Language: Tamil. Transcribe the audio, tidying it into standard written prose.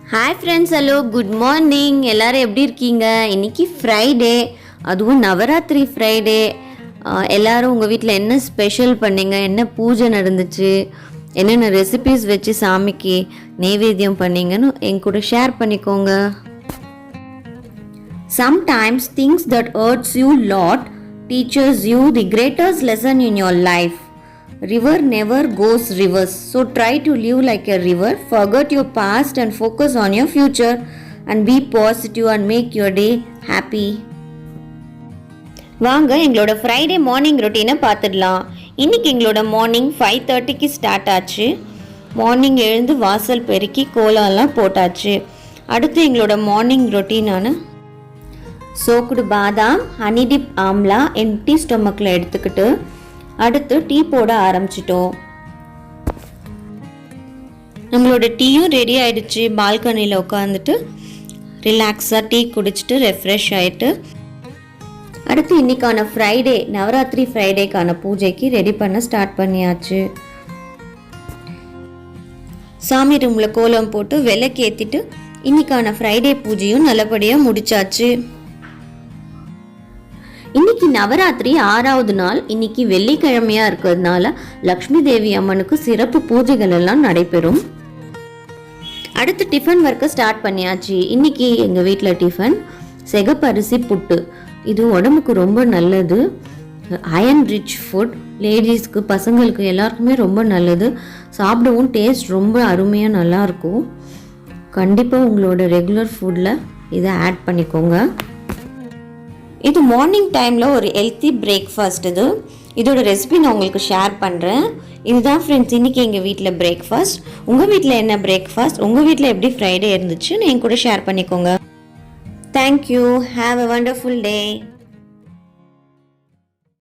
Hi friends, hello, good morning. எல்லாரும் எப்படி இருக்கீங்க? இன்னைக்கு ஃப்ரைடே, அதுவும் நவராத்திரி ஃப்ரைடே. எல்லாரும் உங்கள் வீட்டில் என்ன ஸ்பெஷல் பண்ணீங்க, என்ன பூஜை நடந்துச்சு, என்னென்ன ரெசிபீஸ் வச்சு சாமிக்கு நைவேத்தியம் பண்ணீங்கன்னு என் கூட ஷேர் பண்ணிக்கோங்க. Sometimes things that hurts you lot teaches you the greatest lesson in your life. River never goes reverse, so try to live like a river, forget your past and focus on your future and be positive and make your day happy. வாங்க எங்களோட ஃப்ரைடே மார்னிங் ரொட்டீனை பார்த்துடலாம். இன்றைக்கி எங்களோட மார்னிங் 5:30க்கு ஸ்டார்ட் ஆச்சு. மார்னிங் எழுந்து வாசல் பெருக்கி கோலம்லாம் போட்டாச்சு. அடுத்து எங்களோட மார்னிங் ரொட்டீனான சோக்குடு பாதாம், ஹனி டிப் ஆம்லா எம்டி ஸ்டொமக்கில் எடுத்துக்கிட்டு அடுத்து டீ போட ஆரம்பிச்சிட்டோம். நம்மளோட டீயும் ரெடி ஆகிடுச்சு. பால்கனியில் உட்காந்துட்டு ரிலாக்ஸாக டீ குடிச்சிட்டு ரெஃப்ரெஷ் ஆகிட்டு அடுத்து இன்றைக்கான ஃப்ரைடே நவராத்திரி ஃப்ரைடேக்கான பூஜைக்கு ரெடி பண்ண ஸ்டார்ட் பண்ணியாச்சு. சாமி ரூமில் கோலம் போட்டு விளக்கேற்றிட்டு இன்றைக்கான ஃப்ரைடே பூஜையும் நல்லபடியாக முடிச்சாச்சு. இன்னைக்கு நவராத்திரி 6வது நாள். இன்னைக்கு வெள்ளிக்கிழமையா இருக்கிறதுனால லக்ஷ்மி தேவி அம்மனுக்கு சிறப்பு பூஜைகள் எல்லாம் நடைபெறும். அடுத்து டிஃபன் ஒர்க்கை ஸ்டார்ட் பண்ணியாச்சு. இன்னைக்கு எங்க வீட்டில் டிஃபன் சிகப்பரிசி புட்டு. இது உடம்புக்கு ரொம்ப நல்லது. Iron rich food. லேடிஸ்க்கு பசங்களுக்கு எல்லாருக்குமே ரொம்ப நல்லது. சாப்பிடவும் டேஸ்ட் ரொம்ப அருமையாக நல்லாயிருக்கும். கண்டிப்பாக உங்களோட ரெகுலர் ஃபுட்டில் இதை ஆட் பண்ணிக்கோங்க. இது மார்னிங் டைமில் ஒரு ஹெல்த்தி பிரேக்ஃபாஸ்ட். இதோட ரெசிபி நான் உங்களுக்கு ஷேர் பண்ணுறேன். இதுதான் ஃப்ரெண்ட்ஸ் இன்றைக்கி எங்கள் வீட்டில் பிரேக்ஃபாஸ்ட். உங்கள் வீட்டில் என்ன பிரேக்ஃபாஸ்ட், உங்கள் வீட்டில் எப்படி ஃப்ரைடே இருந்துச்சுன்னு என் கூட ஷேர் பண்ணிக்கோங்க. Thank you. Have a wonderful day.